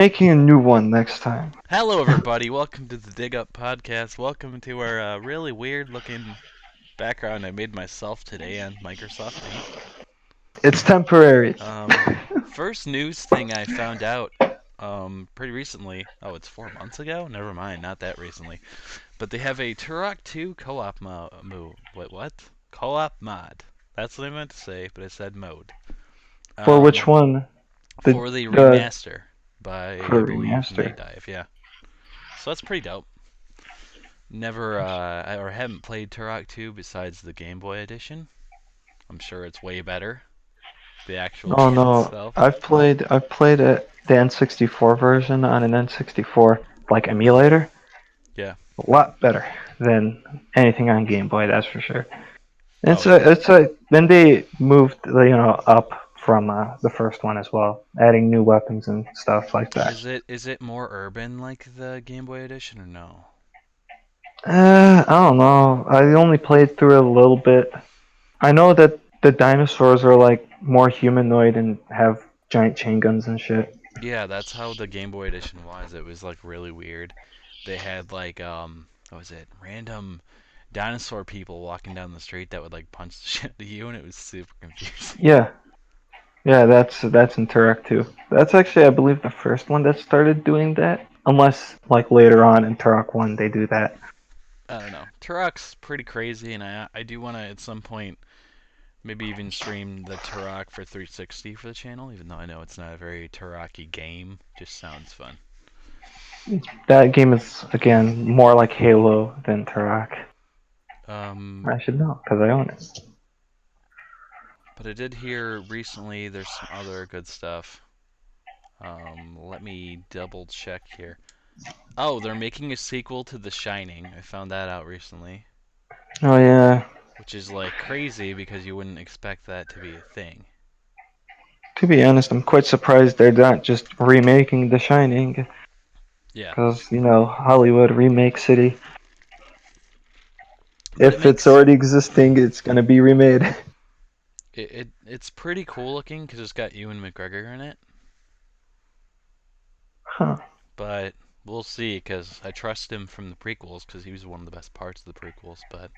Making a new one next time. Hello, everybody. Welcome to the Dig Up Podcast. Welcome to our really weird looking background I made myself today on Microsoft Paint. It's temporary. First news thing I found out pretty recently. Oh, it's 4 months ago? Never mind, not that recently. But they have a Turok 2 co op Wait, what? Co op mod. That's what I meant to say, but I said mode. For which Um, one? The for the the remaster by, I for believe, remaster. Night Dive. Yeah. So that's pretty dope. Never, or haven't played Turok 2 besides the Game Boy edition. I'm sure it's way better, the actual Oh game no, itself. I've played the N64 version on an N64 like emulator. Yeah. A lot better than anything on Game Boy, that's for sure. Oh yeah. It's a then they moved up from the first one as well, adding new weapons and stuff like that. Is it more urban like the Game Boy edition or no? I don't know. I only played through it a little bit. I know that the dinosaurs are like more humanoid and have giant chain guns and shit. Yeah, that's how the Game Boy edition was. It was like really weird. They had like what was it? Random dinosaur people walking down the street that would like punch the shit out of you, and it was super confusing. Yeah, yeah, that's in Turok too. That's actually, I believe, the first one that started doing that. Unless like later on in Turok 1 they do that. I don't know. Turok's pretty crazy, and I do want to at some point maybe even stream the Turok for 360 for the channel, even though I know it's not a very Turok-y game. Just sounds fun. That game is again more like Halo than Turok. Um, I should know because I own it. but I did hear recently there's some other good stuff. Let me double check here. Oh, they're making a sequel to The Shining. I found that out recently, Oh yeah. which is like crazy because you wouldn't expect that to be a thing. To be honest, I'm quite surprised they're not just remaking The Shining, Yeah, because Hollywood remake city. but it If it's makes already existing, it's gonna be remade. it's pretty cool looking because it's got Ewan McGregor in it. Huh. But we'll see because I trust him from the prequels because he was one of the best parts of the prequels. But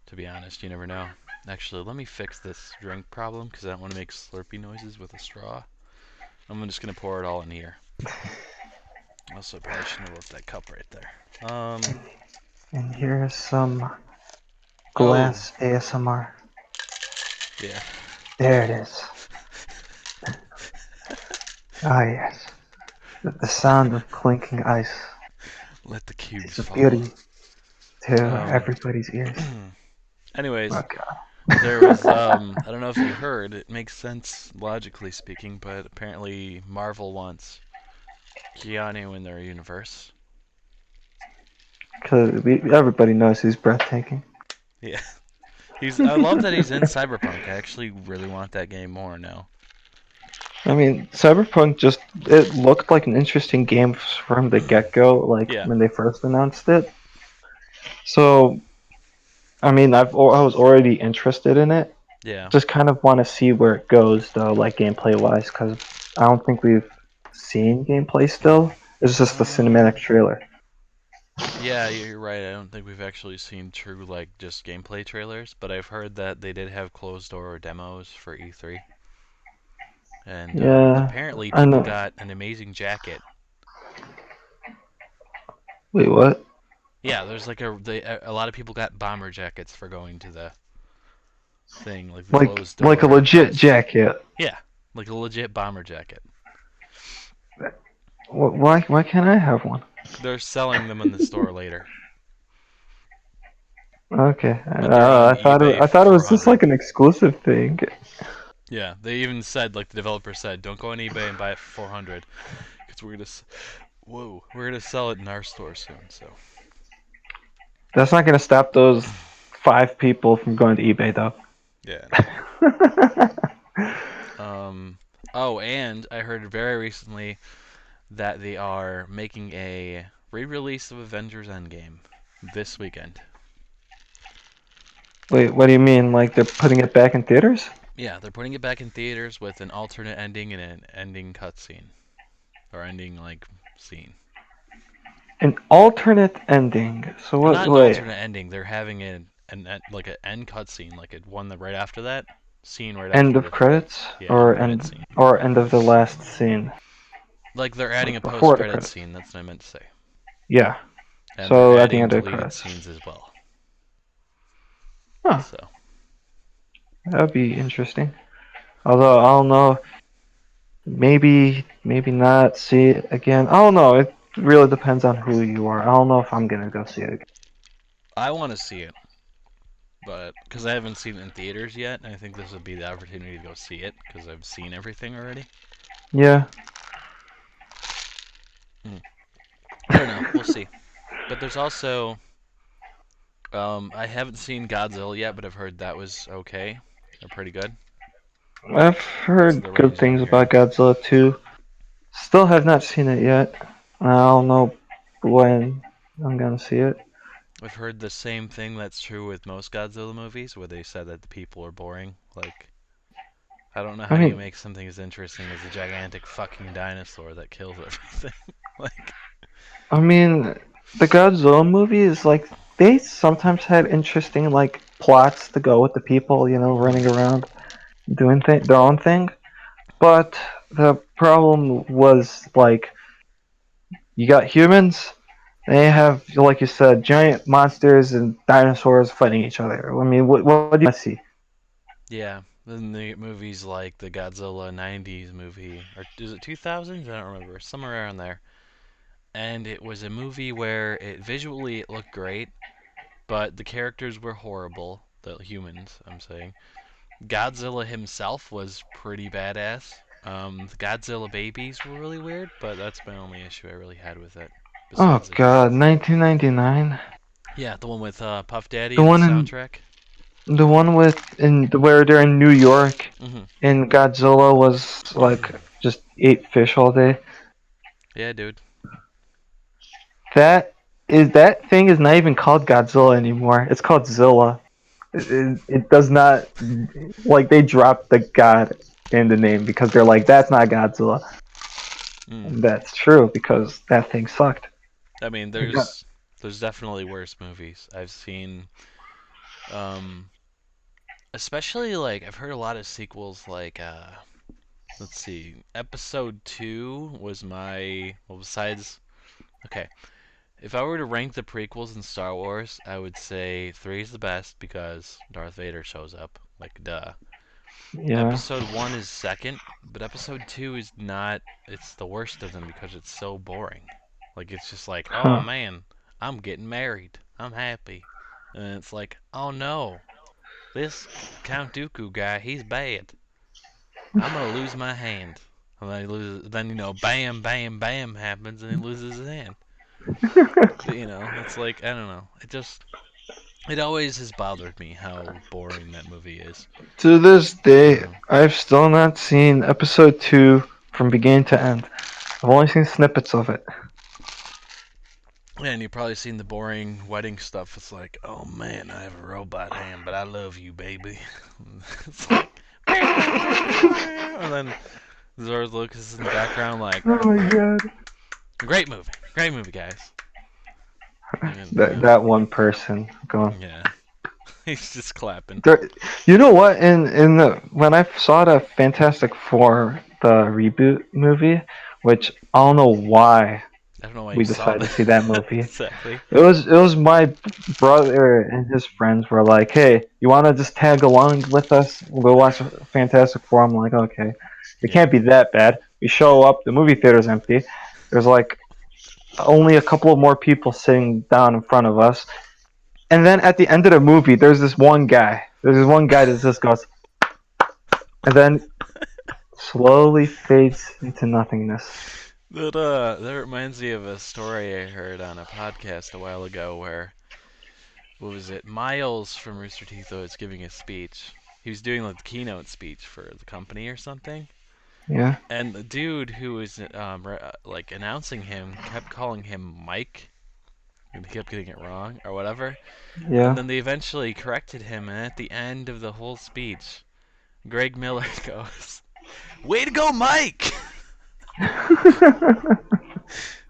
to be honest, you never know. Actually, let me fix this drink problem because I don't want to make slurpy noises with a straw. I'm just gonna pour it all in here. Also, I probably shouldn't have left that cup right there. And here's some Oh, glass ASMR. yeah. There it is. Ah, yes. The sound of clinking ice Let the is cubes a fall. beauty to Um. everybody's ears. Anyways, Oh, God. there was I don't know if you heard. It makes sense logically speaking, but apparently Marvel wants Keanu in their universe. Because everybody knows he's breathtaking. Yeah. I love that he's in Cyberpunk. I actually really want that game more now. I mean, Cyberpunk it looked like an interesting game from the get-go, like Yeah. when they first announced it. So, I mean, I was already interested in it. Yeah. Just kind of want to see where it goes, though, like gameplay-wise, because I don't think we've seen gameplay still. It's just a cinematic Um trailer. yeah, you're right. I don't think we've actually seen true like just gameplay trailers, but I've heard that they did have closed door demos for E3. And Yeah, apparently I people know. got an amazing jacket. Wait, what? Yeah, there's like a lot of people got bomber jackets for going to the thing, like the closed Like a door legit press. jacket. Yeah, like a legit bomber jacket. Why can't I have one? They're selling them in the store later, Okay, but they're on eBay I for thought it was just 400. like an exclusive thing. Yeah, they even said, like the developer said, don't go on eBay and buy it for 400 because we're gonna sell it in our store soon. So That's not gonna stop those 5 people from going to eBay, though. yeah, no. Oh, and I heard very recently that they are making a re-release of Avengers Endgame this weekend. Wait, what do you mean? Like they're putting it back in theaters? Yeah, they're putting it back in theaters with an alternate ending and an ending cutscene. or ending like scene. An alternate ending. So Well, what? not an Wait, alternate ending. They're having like an end cutscene, like a one that right after that scene, right end after of the credits. credits Yeah, end or credit end scene. or end of the last scene, Like they're adding a like post before the credit credits. scene. That's what I meant to say. Yeah. And they're So at the adding end of the deleted credits. scenes as well. Huh. So That'd be interesting. Although I don't know, maybe not see it again. I don't know. It really depends on who you are. I don't know if I'm gonna go see it again. I want to see it, but because I haven't seen it in theaters yet, I think this would be the opportunity to go see it because I've seen everything already. Yeah. Hmm. I don't know. We'll see. But there's also I haven't seen Godzilla yet, but I've heard that was okay or pretty good. I've That's heard the good range that I'm things about hearing. Godzilla 2. Still have not seen it yet. I don't know when I'm gonna see it. I've heard the same thing that's true with most Godzilla movies, where they said that the people are boring. Like, I don't know I how you mean, make something as interesting as a gigantic fucking dinosaur that kills everything. like, I mean, the Godzilla movies, like, they sometimes had interesting, like, plots to go with the people, running mm, around doing their own thing. But the problem was, like, you got humans, they have, like you said, giant monsters and dinosaurs fighting each other. I mean, what do you see? yeah. Then the movies like the Godzilla '90s movie, or is it 2000s? I don't remember. Somewhere around there. And it was a movie where it looked great, but the characters were horrible. The humans, I'm saying. Godzilla himself was pretty badass. The Godzilla babies were really weird, but that's my only issue I really had with it. Oh, Besides the God, humans. 1999? Yeah, the one with Puff Daddy The in the one in soundtrack. where they're in New York Hmm. and Godzilla was like just ate fish all day. Yeah, dude. That thing is not even called Godzilla anymore. It's called Zilla. It does not like they dropped the God in the name because they're like that's not Godzilla. Mm. And that's true because that thing sucked. I mean, Yeah. there's definitely worse movies I've seen. Um, especially like I've heard a lot of sequels. Like let's see, Episode 2 was my well besides. Okay, if I were to rank the prequels in Star Wars, I would say 3 is the best because Darth Vader shows up. Like, duh. Yeah. Episode 1 is second, but Episode 2 is not. It's the worst of them because it's so boring. Like, it's just like, oh Huh. man, I'm getting married. I'm happy. And it's like, oh no, this Count Dooku guy, he's bad. I'm gonna lose my hand. And then he loses. Then bam, bam, bam happens, and he loses his hand. But it's like I don't know. It always has bothered me how boring that movie is. To this I day, don't know. I've still not seen episode 2 from beginning to end. I've only seen snippets of it. Yeah, and you've probably seen the boring wedding stuff. It's like, oh man, I have a robot hand, but I love you, baby. it's like, and then George Lucas is in the background, like, Oh my god. great movie, guys. And That one person going. yeah, he's just clapping. There, you know what? In the when I saw the Fantastic Four the reboot movie, which I don't know why I don't know why you we saw decided to that see that movie. exactly. It was my brother and his friends were like, "Hey, you want to just tag along with us? We'll go watch Fantastic Four." I'm like, "Okay, it Yeah, can't be that bad." We show up, the movie theater's empty. There's like only a couple of more people sitting down in front of us. And then at the end of the movie, there's this one guy. There's this one guy that just goes, and then slowly fades into nothingness. that reminds me of a story I heard on a podcast a while ago where what was it? Miles from Rooster Teeth was giving a speech. He was doing like the keynote speech for the company or something. Yeah, And the dude who was like announcing him kept calling him Mike, and he kept getting it wrong or whatever. And yeah. then they eventually corrected him, and at the end of the whole speech, Greg Miller goes, "Way to go, Mike!"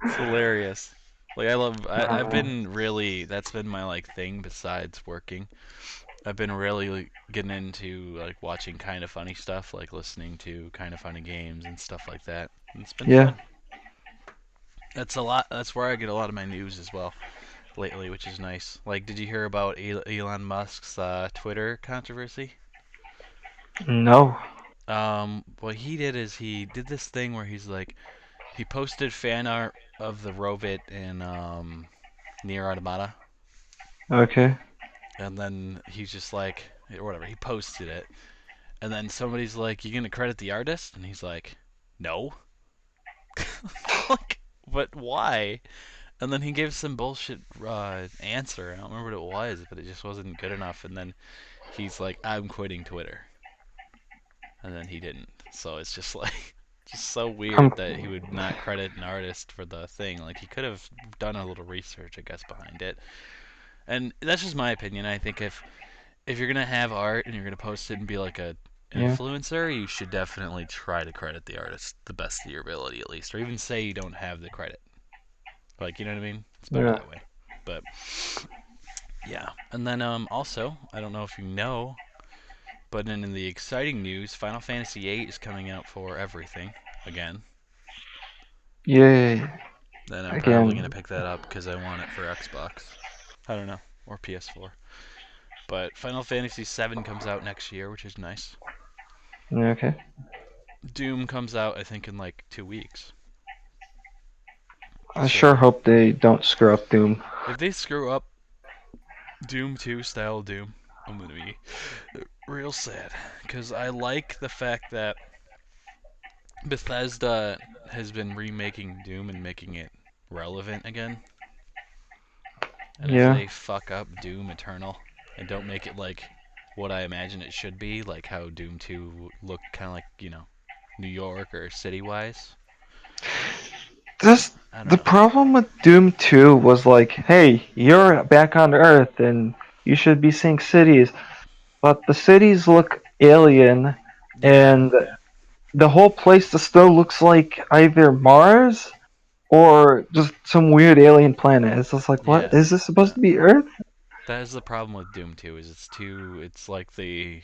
It's hilarious. Like I've been really that's been my like thing besides working. I've been really like, getting into like watching kind of funny stuff, like listening to kind of funny games and stuff like that. And it's been Yeah. fun. That's a lot. That's where I get a lot of my news as well lately, which is nice. Like, did you hear about Elon Musk's Twitter controversy? No. What he did is he did this thing where he's like, he posted fan art of the Rovit in near Automata, Okay. and then he's just like, or whatever, he posted it, and then somebody's like, "You gonna credit the artist?" And he's like, "No." Like, but why? And then he gave some bullshit answer. I don't remember what it was, but it just wasn't good enough. And then he's like, "I'm quitting Twitter," and then he didn't. So it's just like, just so Um, weird that he would not credit an artist for the thing. Like he could have done a little research, I guess, behind it. And that's just my opinion. I think if you're gonna have art and you're gonna post it and be like a yeah. influencer, you should definitely try to credit the artist the best of your ability at least, or even say you don't have the credit. Like you know what I mean? It's better Yeah. that way. But yeah, and then also I don't know if you know, but in the exciting news, Final Fantasy VIII is coming out for everything again. Yay. Then I'm probably gonna Again. pick that up because I want it for Xbox. I don't know, or PS4. But Final Fantasy VII comes out next year, which is nice. Okay. Doom comes out, I think, in like 2 weeks. I sure So hope they don't screw up Doom. if they screw up Doom 2 style Doom, I'm gonna be real sad because I like the fact that Bethesda has been remaking Doom and making it relevant again. And if Yeah. they fuck up Doom Eternal and don't make it like what I imagine it should be, like how Doom 2 looked kind of like, New York or city wise, This I don't the know. problem with Doom 2 was like, hey, you're back on Earth and you should be seeing cities, but the cities look alien Yeah, and the whole place just still looks like either Mars or just some weird alien planet. It's just like, what yeah. is this supposed That to be Earth? that is the problem with Doom 2 is it's like they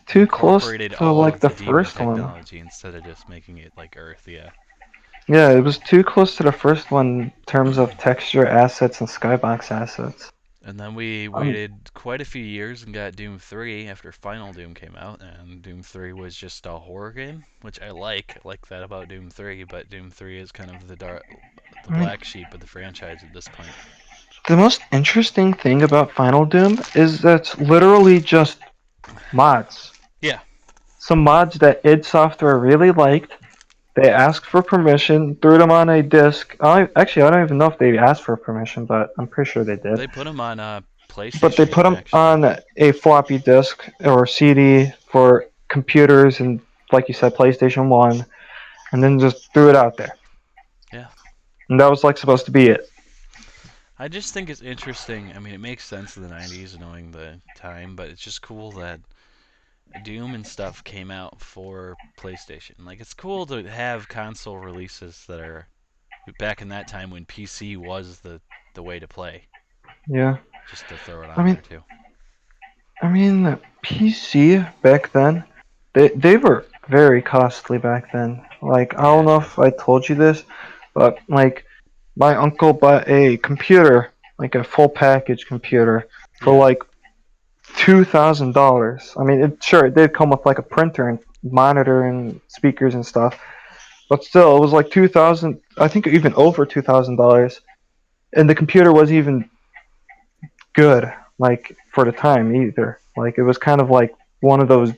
Too close incorporated to all like of the the demon first one. technology instead of just making it like Earth, yeah. Yeah, it was too close to the first one in terms of texture assets and skybox assets. And then we Um, waited quite a few years and got Doom 3 after Final Doom came out, and Doom 3 was just a horror game, which I like. I like that about Doom 3, but Doom 3 is kind of the I mean, black sheep of the franchise at this point. the most interesting thing about Final Doom is that it's literally just mods. Yeah, Some mods that id Software really liked. They asked for permission, threw them on a disk. Actually, I don't even know if they asked for permission, but I'm pretty sure they did. they put them on But they PlayStation put 1 them actually. on a floppy disk or CD for computers and, like you said, PlayStation 1, and then just threw it out there. Yeah. And that was like supposed to be it. I just think it's interesting. I mean, it makes sense in the 90s knowing the time, but it's just cool that Doom and stuff came out for PlayStation. Like, it's cool to have console releases that are back in that time when PC was the way to play. Yeah. Just to throw it I on mean, there too. PC back then, they were very costly back then. Like, I don't Yeah, know if I told you this, but like my uncle bought a computer, like a full package computer, for yeah, like $2,000. I mean, sure, it did come with like a printer and monitor and speakers and stuff, but still, it was like 2,000. I think even over $2,000, and the computer was even good, like for the time either. Like it was kind of like one of those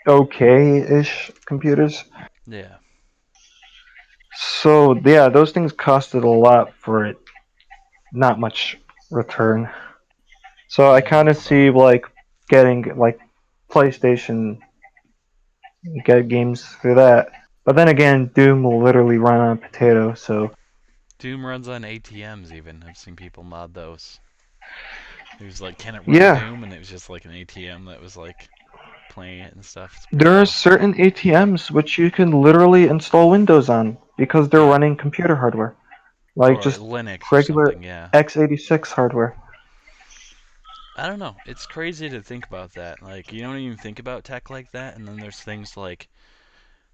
okay-ish computers. yeah. So yeah, those things costed a lot for it, not much return. So I Yeah, kind of that's a see bummer. like getting like PlayStation get games through that. But then again, Doom will literally run on a potato. So Doom runs on ATMs even. I've seen people mod those. It was like, can it run yeah, Doom? And it was just like an ATM that was like playing it and stuff. It's pretty There are cool. certain ATMs which you can literally install Windows on because they're Yeah, running computer hardware, like or just Linux or regular something. Yeah, x86 hardware. I don't know. It's crazy to think about that. Like you don't even think about tech like that, and then there's things like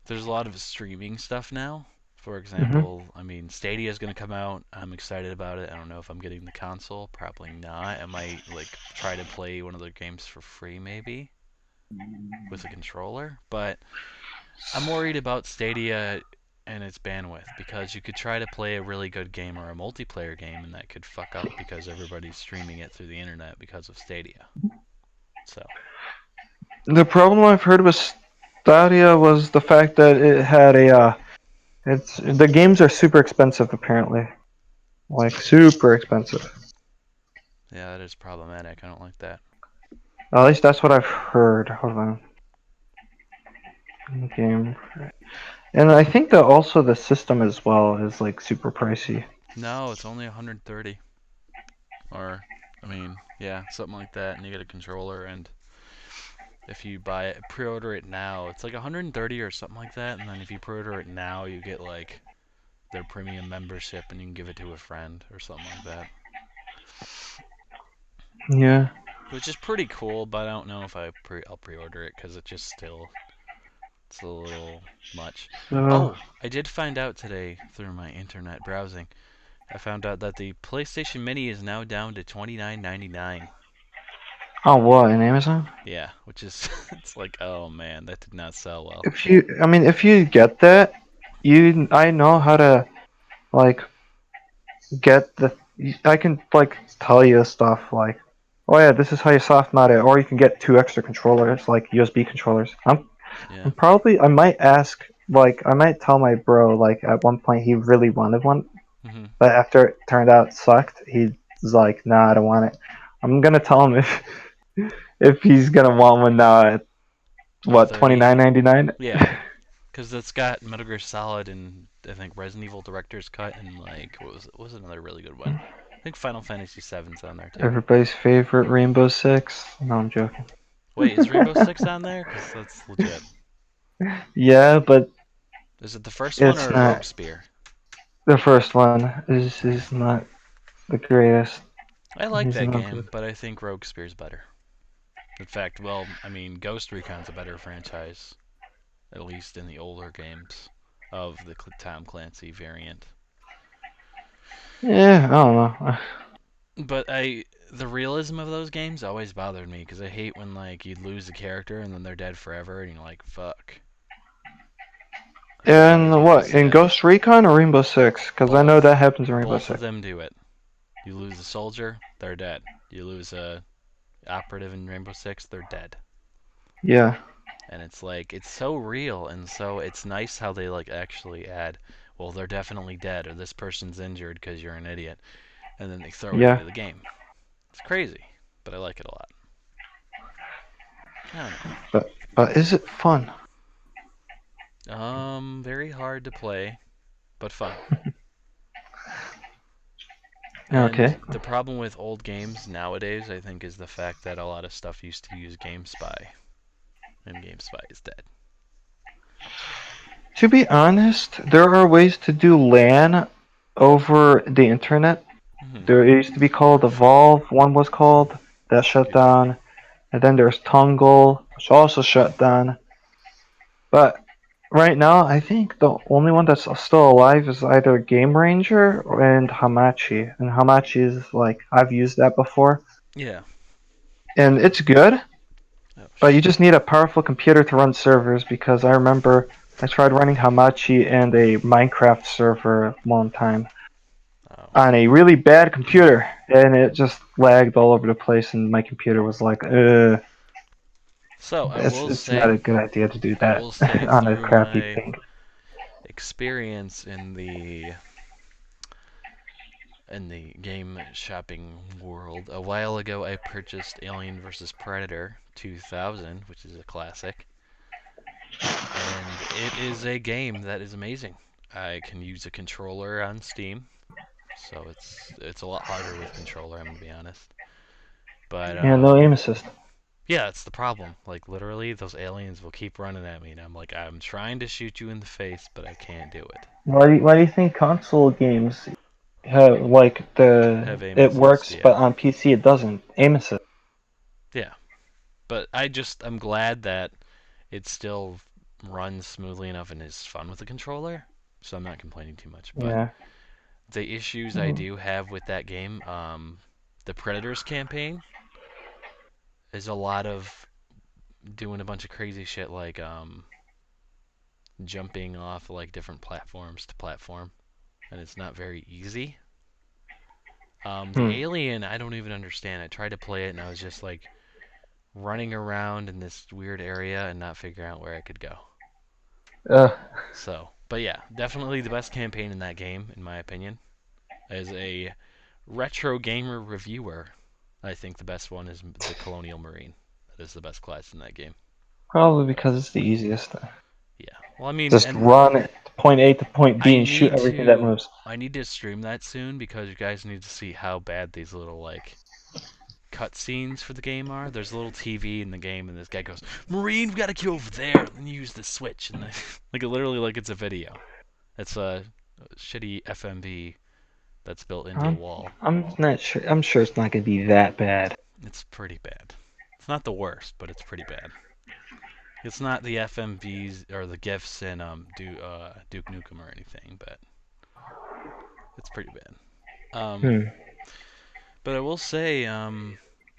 there's a lot of streaming stuff now. For Hmm. example, I mean, Stadia is going to come out. I'm excited about it. I don't know if I'm getting the console. Probably not. I might like try to play one of the games for free maybe with a controller, but I'm worried about Stadia and its bandwidth because you could try to play a really good game or a multiplayer game and that could fuck up because everybody's streaming it through the internet because of Stadia. So, The problem I've heard with Stadia was the fact that it had it's the games are super expensive apparently, like super expensive. yeah, that is problematic. I don't like that. At least that's what I've heard. Hold on, game, and I think that also the system as well is like super pricey. No, it's only 130 or I mean, yeah, something like that and you get a controller and if you buy it pre-order it now, it's like 130 or something like that and then if you pre-order it now, you get like their premium membership and you can give it to a friend or something like that. Yeah. Which is pretty cool, but I don't know if I'll pre-order it because it's a little much. So, Oh, I did find out today through my internet browsing. I found out that the PlayStation Mini is now down to 29.99. oh, what in Amazon? Yeah, which is it's like oh man, that did not sell well. I mean, if you get that, I know how to like get the, I can like tell you stuff like, oh yeah, this is how you soft mount it, or you can get two extra controllers, like USB controllers. Yeah. I might ask, like, I might tell my bro, like, at one point he really wanted one, Mhm. but after it turned out it sucked, he's like, nah, I don't want it. I'm gonna tell him if if he's gonna want one now at For what 30. 29.99. Yeah, because it's got Metal Gear Solid and I think Resident Evil Director's Cut and like what was another really good one? I think Final Fantasy VII's on there too. Everybody's favorite Rainbow Six. No, I'm joking. Wait, is Rainbow Six on there? Because that's legit. Yeah, but Is it the first one it's or Rogue not. Spear? The first one Okay. is not the greatest. I like He's that not game, good. but I think Rogue Spear's better. In fact, well, I mean, Ghost Recon's a better franchise, at least in the older games of the Tom Clancy variant. Yeah, I don't know. But the realism of those games always bothered me because I hate when like you lose a character and then they're dead forever and you're like, fuck. Like I always And wanted to what see in that. Ghost Recon or Rainbow Six? Because I know Both, that happens in Rainbow both of Six. them do it. You lose a soldier, they're dead. You lose a operative in Rainbow Six, they're dead. Yeah, And it's like it's so real and so it's nice how they like actually add, well, they're definitely dead or this person's injured because you're an idiot, and then they throw it yeah. into the game. It's crazy, but I like it a lot. I don't know. But is it fun? Very hard to play, but fun. Okay. And the problem with old games nowadays, I think, is the fact that a lot of stuff used to use GameSpy, and GameSpy is dead. To be honest, there are ways to do LAN over the internet. Hmm. There used to be called Evolve. One was called that shut Yeah. down, and then there's Tungle, which also shut down. But right now, I think the only one that's still alive is either Game Ranger and Hamachi. And Hamachi is like I've used that before, Yeah. and it's good, Oh but you shit. just need a powerful computer to run servers because I remember I tried running Hamachi and a Minecraft server one time Oh. on a really bad computer, and it just lagged all over the place, and my computer was like, So I will it's not say, a good idea to do I that will say on a through crappy my thing. experience in the game shopping world, a while ago I purchased Alien vs Predator 2000, which is a classic, and it is a game that is amazing. I can use a controller on Steam, so it's a lot harder with controller. I'm gonna be honest, but Yeah, no aim assist. Yeah, that's the problem. Like literally, those aliens will keep running at me, and I'm like, I'm trying to shoot you in the face, but I can't do it. Why do you think console games have like Have aim it assist, works, but yeah, on PC it doesn't? Aim assist. yeah. But I'm glad that it still runs smoothly enough and is fun with the controller. So I'm not complaining too much. But Yeah. the issues I Mm. do have with that game, the Predators campaign is a lot of doing a bunch of crazy shit like jumping off like different platforms to platform, and it's not very easy. The Hmm. Alien, I don't even understand. I tried to play it and I was just like running around in this weird area and not figuring out where I could go. Uh, So, but yeah, definitely the best campaign in that game, in my opinion. As a retro gamer reviewer, I think the best one is the Colonial Marine. That is the best class in that game. Probably because it's the easiest. Yeah. Well, I mean, Just and run it point A to point I B and shoot need everything that to moves. I need to stream that soon because you guys need to see how bad these little like cutscenes for the game are. There's a little TV in the game, and this guy goes, "Marine, we gotta go over there." And then you use the switch, and like it literally like it's a video. It's a shitty FMV that's built into the I'm wall. I'm not sure. I'm sure it's not gonna be that bad. It's pretty bad. It's not the worst, but it's pretty bad. It's not the FMVs or the GIFs in Duke Nukem or anything, but it's pretty bad. Um, Hmm. but I will say,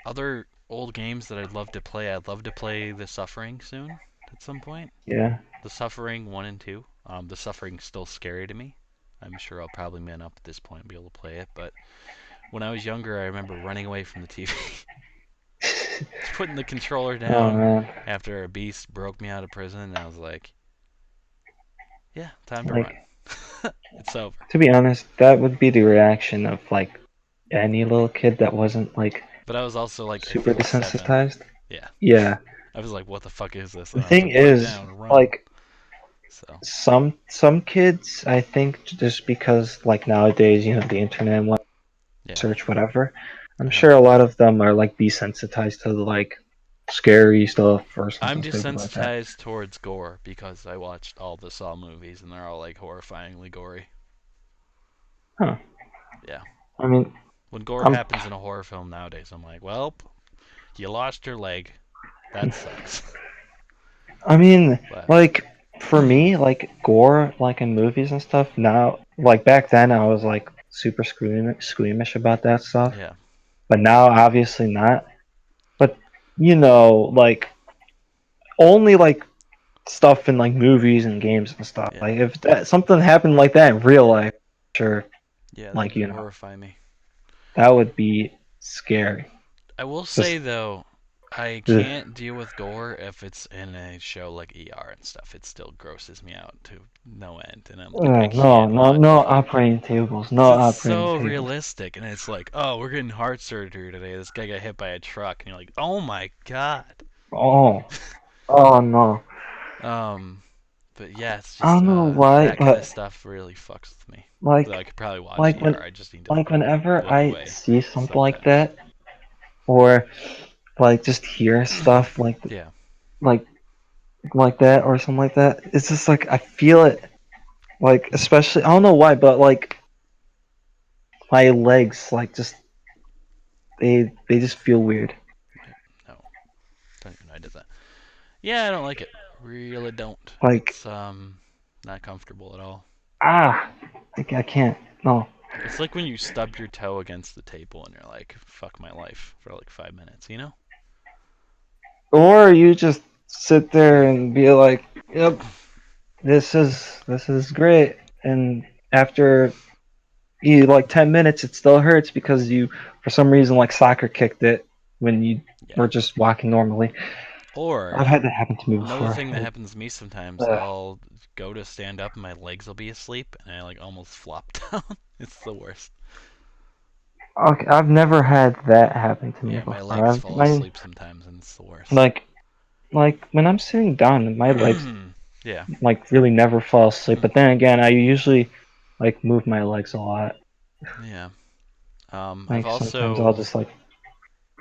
other old games that I'd love to play. I'd love to play The Suffering soon at some point. Yeah. The Suffering 1 and 2. The Suffering's still scary to me. I'm sure I'll probably man up at this point and be able to play it, but when I was younger, I remember running away from the TV. Just putting the controller Oh down man. after a beast broke me out of prison, and I was like, yeah, time to run. Like, It's over. to be honest, that would be the reaction of like any little kid that wasn't like But I was also like, I super think 7. desensitized. Yeah. Yeah. I was like, what the fuck is this? The And I have to thing put it is, down and run. like, So, some kids, I think, just because like nowadays, the internet and what yeah. search whatever. I'm Uh-huh. sure a lot of them are like desensitized to like scary stuff or I'm something stupid like that. desensitized towards gore because I watched all the Saw movies and they're all like horrifyingly gory. Huh. Yeah. I mean, When gore I'm. happens in a horror film nowadays, I'm like, well, you lost your leg. That sucks. I mean, But, like for me, like gore, like in movies and stuff. Now, like back then, I was like super squeamish about that stuff. yeah. But now, obviously not. But like only like stuff in like movies and games and stuff. Yeah. Like if something happened like that in real life, sure, Yeah, that like would horrify me. that would be scary. I will say Just though, I ugh. can't deal with gore if it's in a show like ER and stuff. It still grosses me out to no end, and I'm like, I No, can't no, watch no it operating tables, no because it's operating so tables. realistic, and it's like, oh, we're getting heart surgery today. This guy got hit by a truck, and you're like, oh my god. Oh, oh no. Um, but yeah, it's I just don't know why, that kind of but stuff really fucks with me. Though I like, could probably watch like when, ER. I just need to like whenever look I away see something like sometimes. that, or like just hear stuff Yeah, like like that or something like that, it's just like I feel it. Like especially, I don't know why, but like my legs, like just they just feel weird. wait, no, don't even know I did that. Yeah, I don't like it. Really don't. Like It's not comfortable at all. ah, I can't. No. It's like when you stub your toe against the table and you're like, fuck my life for like 5 minutes, you know? Or you just sit there and be like, "Yep, this is great," and after you like 10 minutes, it still hurts because you, for some reason, like soccer kicked it when you Yeah. were just walking normally. Or I've had that happen to me another before. thing that happens to me sometimes, Ugh. I'll go to stand up and my legs will be asleep and I like almost flop down. It's the worst. Okay, I've never had that happen to me Yeah, my before. legs fall asleep sometimes and it's the worst. Like like when I'm sitting down, my legs Yeah. like really never fall asleep. But then again, I usually like move my legs a lot. Yeah. I've Like sometimes I'll also just like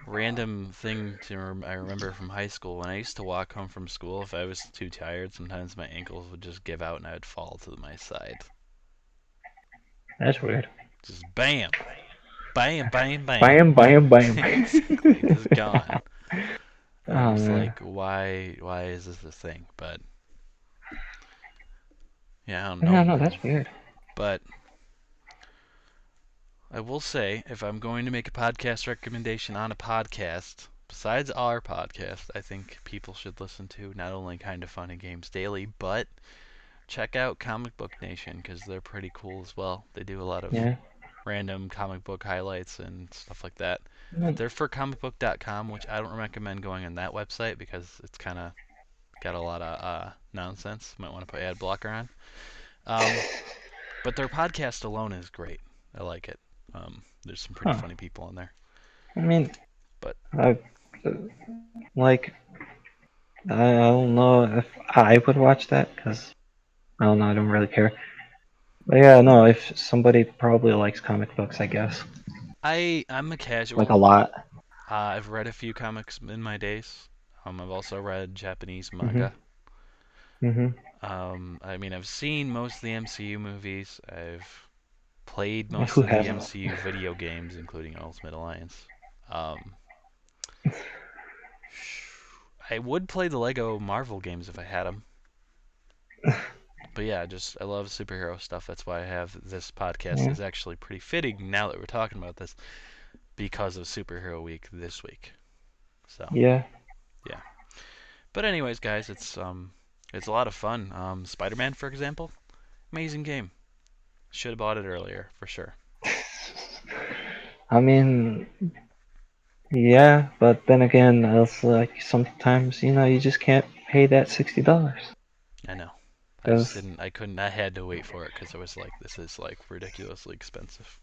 random thing I remember from high school when I used to walk home from school. If I was too tired, sometimes my ankles would just give out and I would fall to my side. That's weird. Just bam, bam, bam, bam. Bam, bam, bam. Exactly, just gone. And I'm Oh just man. like, why is this a thing? But yeah, I don't know, No, no, man. that's weird. But I will say, if I'm going to make a podcast recommendation on a podcast, besides our podcast, I think people should listen to not only Kind of Fun and Games Daily, but check out Comic Book Nation because they're pretty cool as well. They do a lot of Yeah. random comic book highlights and stuff like that. Mm. They're for comicbook.com, which I don't recommend going on that website because it's kind of got a lot of nonsense. Might want to put ad blocker on. Um, but their podcast alone is great. I like it. There's some pretty Huh. funny people on there. I mean, But I like. I don't know if I would watch that because I don't know. I don't really care. But yeah, no. If somebody probably likes comic books, I guess I'm a like casual. a lot. I've read a few comics in my days. I've also read Japanese Mhm. manga. Mhm. I mean, I've seen most of the MCU movies. I've played Well, most who of the hasn't? MCU video games, including Ultimate Alliance. Um, I would play the Lego Marvel games if I had them. But yeah, just I love superhero stuff. That's why I have this podcast. Yeah. Is actually pretty fitting now that we're talking about this because of Superhero Week this week. So Yeah. yeah. But anyways, guys, it's a lot of fun. Spider-Man, for example, amazing game. Should have bought it earlier for sure. I mean, yeah, but then again, it's like sometimes you just can't pay that $60 I know. I just because didn't. I couldn't. I had to wait for it because I was like, this is like ridiculously expensive.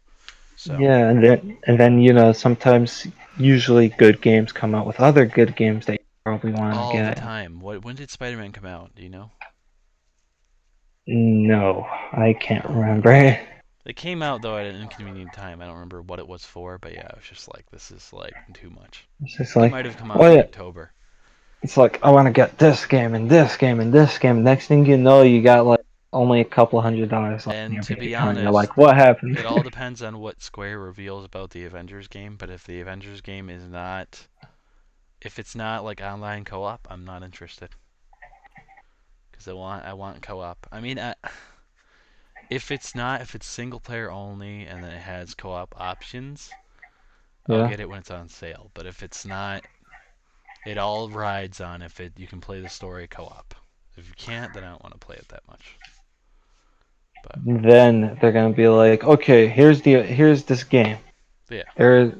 So yeah, and then sometimes usually good games come out with other good games that you probably want to all the get. time. When did Spider-Man come out? Do you know? No, I can't remember. It came out though at an inconvenient time. I don't remember what it was for, but yeah, I was just like, this is like too much. It's I just think it like, might have come out oh in yeah, October. it's like I want to get this game and this game and this game. Next thing you know, you got like only a couple $100 left in And your to bank be account. You're honest, like, what happened? it all depends on what Square reveals about the Avengers game. But if the Avengers game is not, if it's not like online co-op, I'm not interested because I want co-op. I mean, if it's single player only and then it has co-op options, I'll Yeah. get it when it's on sale. But if it's not, it all rides on if it you can play the story co-op. If you can't, then I don't want to play it that much. But Then they're gonna be like, okay, here's this game. yeah, There,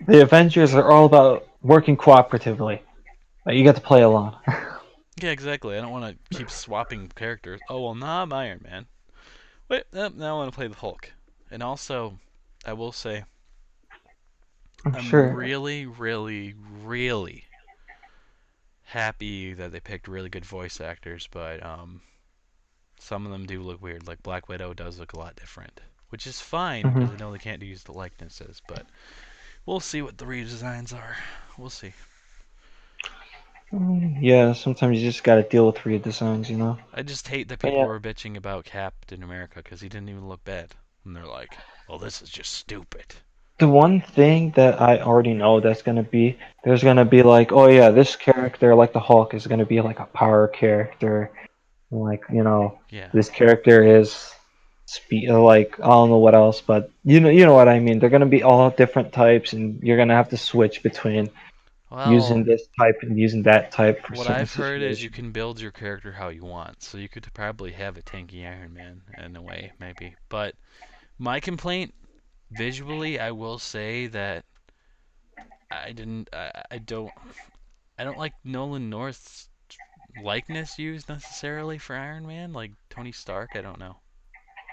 the Avengers are all about working cooperatively. But you get to play alone. yeah, exactly. I don't want to keep swapping characters. Oh well, nah, I'm Iron Man. Wait, now I want to play the Hulk. And also, I will say, I'm I'm sure. really, really, really happy that they picked really good voice actors, but some of them do look weird. Like Black Widow does look a lot different, which is fine Hmm. because I know they can't use the likenesses. But we'll see what the redesigns are. We'll see. Yeah, sometimes you just gotta deal with redesigns. I just hate that But people yeah, were bitching about Captain America because he didn't even look bad, and they're like, "Well, this is just stupid." the one thing that I already know that's gonna be there's gonna be like, oh yeah, this character like the Hulk is gonna be like a power character. Like Yeah. this character is like I don't know what else, but you know what I mean. They're gonna be all different types, and you're gonna have to switch between using Well, this type and using that type for what certain I've heard is you situations. can build your character how you want, so you could probably have a tanky Iron Man in a way, maybe. But my complaint, visually, I will say that I didn't, I don't like Nolan North's likeness used necessarily for Iron Man, like Tony Stark. I don't know.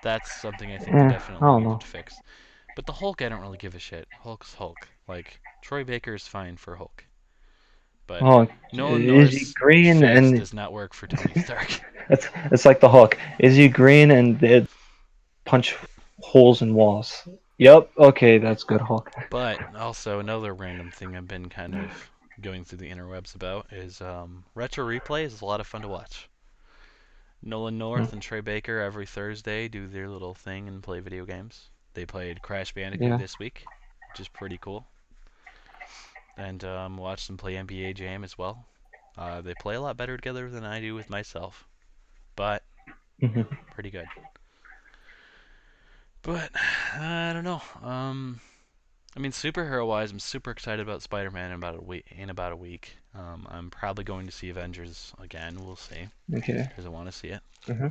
That's something I think they I definitely don't know. needed to fix. But the Hulk, I don't really give a shit. Hulk's Hulk. Like Troy Baker is fine for Hulk, but Oh, Nolan is he North's green face and does not work for Tony Stark. it's like the Hulk. Is he green and they punch holes in walls? Yep. Okay, that's good, Hulk. But also another random thing I've been kind of going through the interwebs about is retro replays is a lot of fun to watch. Nolan Mm, North and Trey Baker every Thursday do their little thing and play video games. They played Crash Bandicoot yeah. this week, which is pretty cool, and watched them play NBA Jam as well. They play a lot better together than I do with myself, but Mhm. pretty good. But I don't know. I mean, superhero wise, I'm super excited about Spider-Man in about a week. I'm probably going to see Avengers again. We'll see, Okay. because I want to see it. Hmm.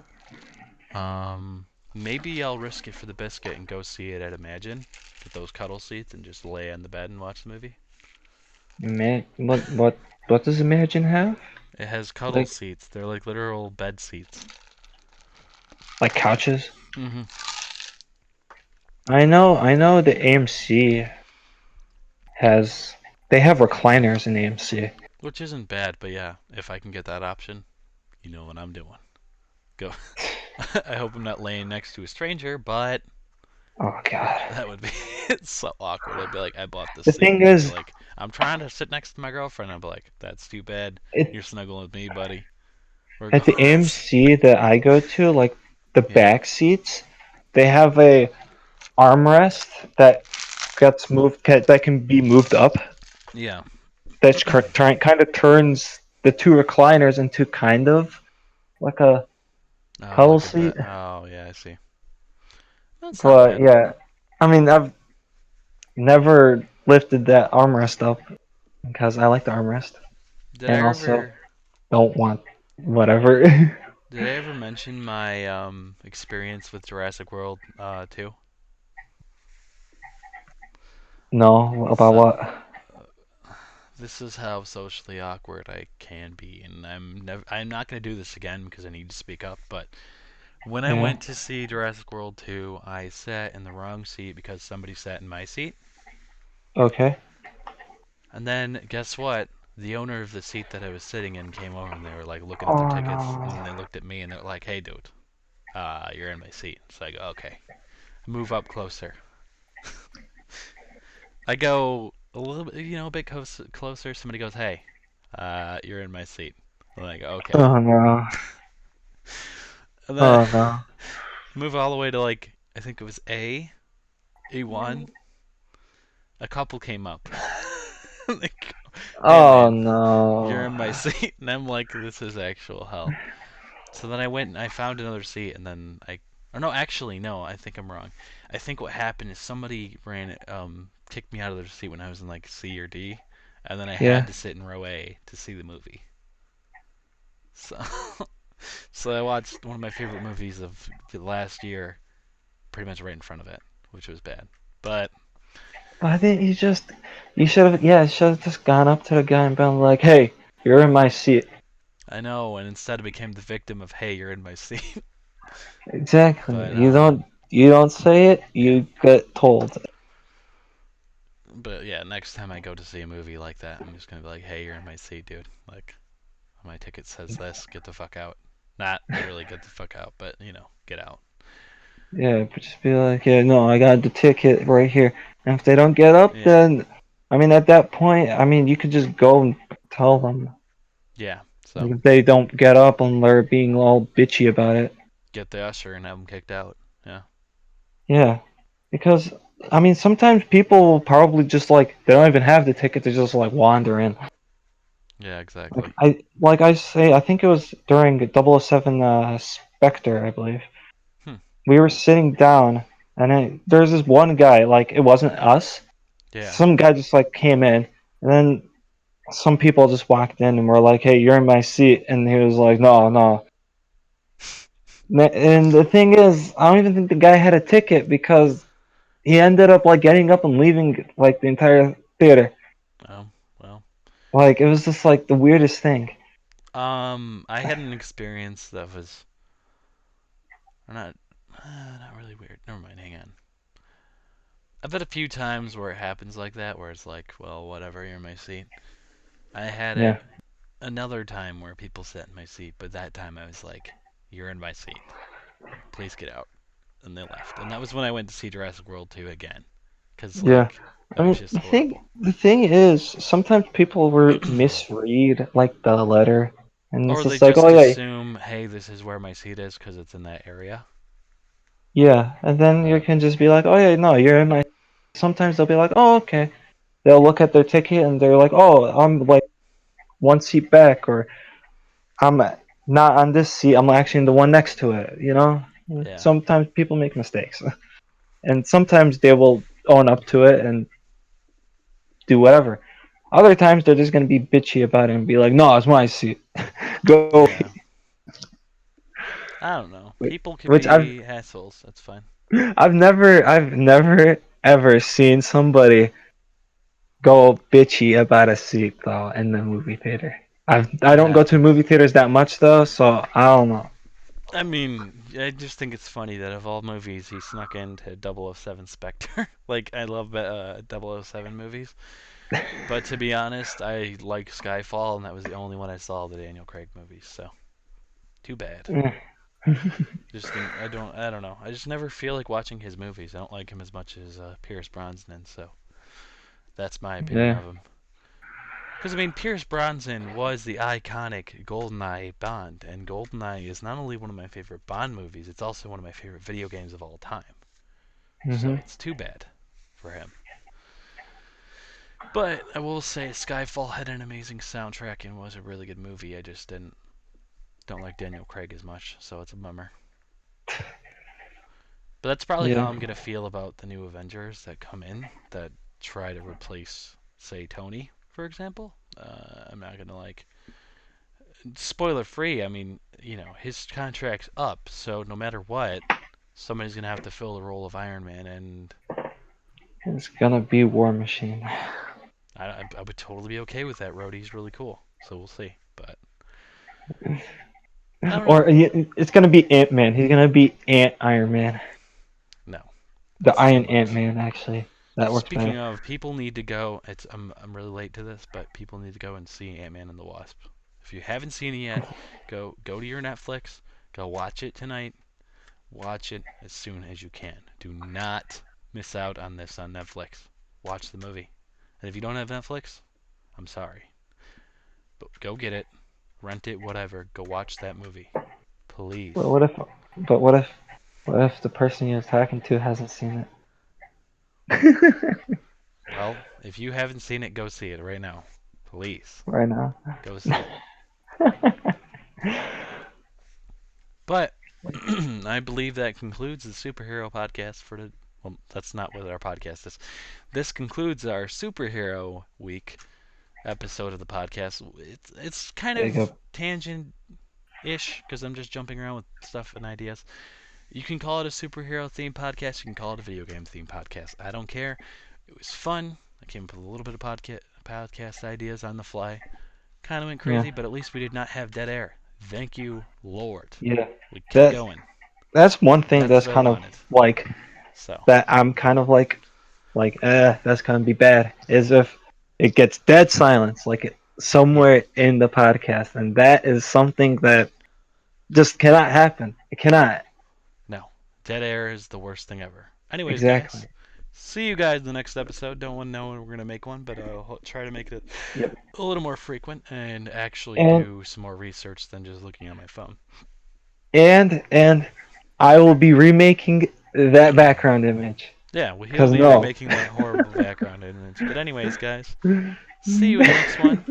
Maybe I'll risk it for the biscuit and go see it at Imagine. Get those cuddle seats and just lay on the bed and watch the movie. What does Imagine have? It has cuddle Like seats. They're like literal bed seats. like couches? Hmm. I know the AMC has they have recliners in AMC. Which isn't bad, but yeah, if I can get that option, you know what I'm doing. Go. I hope I'm not laying next to a stranger, but Oh god. that would be so awkward. I'd be like, I bought this The seat, thing and they'd be is, like, I'm trying to sit next to my girlfriend. I'd be like, that's too bad. it You're snuggling with me, buddy. We're at going. the AMC that I go to, like the Yeah. back seats, they have a armrest that gets moved that can be moved up. Yeah. That kind of turns the two recliners into kind of like a Oh, cuddle like a seat. bit. Oh, yeah, I see. That's not But bad. yeah, I mean, I've never lifted that armrest up because I like the armrest Did I and also ever don't want whatever. did I ever mention my experience with Jurassic World 2? No, about So what? this is how socially awkward I can be, and I'm not gonna do this again because I need to speak up. But when I Yeah. went to see Jurassic World 2, I sat in the wrong seat because somebody sat in my seat. Okay. And then guess what? The owner of the seat that I was sitting in came over and they were like looking at their Oh tickets, and no. then they looked at me and they're like, "Hey, dude, you're in my seat." So I go, "Okay." Move up closer. I go a little bit, a bit closer. Somebody goes, "Hey, you're in my seat." I'm like, "Okay." Oh no. And then Oh no. move all the way to like I think it was A1. A couple came up. They go, "Hey, Oh man, you're no. in my seat," and I'm like, "This is actual hell." So then I went and I found another seat, and then or no, actually, no, I think I'm wrong. I think what happened is somebody kicked me out of their seat when I was in like C or D, and then I had Yeah. to sit in row A to see the movie. So, so I watched one of my favorite movies of the last year, pretty much right in front of it, which was bad. But Why didn't you just? You should have. Yeah, should have just gone up to the guy and been like, "Hey, you're in my seat." I know, and instead I became the victim of, "Hey, you're in my seat." Exactly. But You don't say it. yeah, You get told. but yeah, next time I go to see a movie like that, I'm just gonna be like, "Hey, you're in my seat, dude." Like, my ticket says this. Get the fuck out. Not literally get the fuck out, but get out. Yeah, but just be like, "Yeah, no, I got the ticket right here." And if they don't get up, Yeah, then, I mean, at that point, I mean, you could just go and tell them. yeah. Like, So if they don't get up and they're being all bitchy about it. get the usher and have them kicked out. Yeah, Yeah, because I mean, sometimes people will probably just like they don't even have the ticket. They just like wander in. yeah, exactly. Like I say, I think it was during 007 Spectre, I believe. Hmm. We were sitting down, and there's this one guy. Like it wasn't us. Yeah. Some guy just like came in, and then some people just walked in and were like, "Hey, you're in my seat," and he was like, "No, no." And the thing is, I don't even think the guy had a ticket because he ended up like getting up and leaving like the entire theater. Oh, well. Like it was just like the weirdest thing. I had an experience that was not, not really weird. Never mind. Hang on. I've had a few times where it happens like that, where it's like, well, whatever, you're in my seat. I had Yeah. it another time where people sat in my seat, but that time I was like, you're in my seat. Please get out. and they left. And that was when I went to see Jurassic World 2 again, because Yeah. like it I was mean, just the thing horrible. the thing is, sometimes people were misread like the letter, and it's Or they just like, just oh yeah, assume, hey, this is where my seat is because it's in that area. yeah, and then you Uh, can just be like, oh yeah, no, you're in my. Sometimes they'll be like, oh okay. They'll look at their ticket and they're like, oh, I'm like one seat back, or I'm not on this seat. I'm actually in the one next to it. You know. yeah, Sometimes people make mistakes, and sometimes they will own up to it and do whatever. Other times they're just gonna be bitchy about it and be like, "No, it's my seat. Go." yeah. I don't know. People can Which be assholes. That's fine. I've never ever seen somebody go bitchy about a seat though in the movie theater. I It don't go to happens. movie theaters that much though, so I don't know. I mean, I just think it's funny that of all movies, he snuck into 007 Spectre. Like, I love 007 movies. But to be honest, I like Skyfall, and that was the only one I saw of the Daniel Craig movies. So, too bad. Just think I don't know. I just never feel like watching his movies. I don't like him as much as Pierce Brosnan. So that's my opinion Yeah. of him. Because I mean, Pierce Brosnan was the iconic GoldenEye Bond, and GoldenEye is not only one of my favorite Bond movies, it's also one of my favorite video games of all time. So Hmm. it's too bad for him. But I will say Skyfall had an amazing soundtrack and was a really good movie. I just didn't don't like Daniel Craig as much, so it's a bummer. But that's probably Yeah. how I'm gonna feel about the new Avengers that come in that try to replace, say, Tony, for example. I'm not gonna like spoiler free. I mean, his contract's up, so no matter what, somebody's gonna have to fill the role of Iron Man, and It's gonna be War Machine. I would totally be okay with that. Rhodey's really cool, so we'll see. But I don't know. Or it's gonna be Ant Man. He's gonna be Ant Iron Man. No, The that's too Iron Ant much. Man actually. That works Speaking better. of, people need to go. I'm really late to this, but people need to go and see Ant Man and the Wasp. If you haven't seen it yet, go to your Netflix, go watch it tonight. Watch it as soon as you can. Do not miss out on this on Netflix. Watch the movie. And if you don't have Netflix, I'm sorry, but go get it, rent it, whatever. Go watch that movie, But please. what if? But what if the person you're talking to hasn't seen it? Well, if you haven't seen it, go see it right now, please. Right now. Go see it. But I believe that concludes the superhero podcast for the. Well, that's not what our podcast is. This concludes our superhero week episode of the podcast. It's kind There you of go. tangent ish because I'm just jumping around with stuff and ideas. You can call it a superhero themed podcast. You can call it a video game themed podcast. I don't care. It was fun. I came up with a little bit of podcast ideas on the fly. Kind of went Yeah. crazy, but at least we did not have dead air. Thank you, Lord. Yeah. We kept That going. that's one thing That's that's what I kind of wanted. like So, that I'm kind of that's gonna be bad is if it gets dead silence yeah. somewhere in the podcast, and that is something that just cannot happen. It cannot. No. Dead air is the worst thing ever. Anyways, guys, Exactly. see you guys in the next episode. Don't want to know when we're going to make one, but I'll try to make it Yep. a little more frequent and actually And do some more research than just looking at my phone. and I will be remaking that background image. Yeah, well, he'll Cause be no. remaking that horrible background image. But anyways, guys, see you in the next one.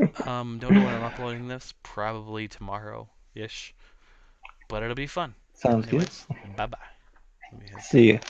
Don't know when I'm uploading this. Probably tomorrow-ish. But it'll be fun. Sounds good. Anyways, bye-bye. Let me hit See the you.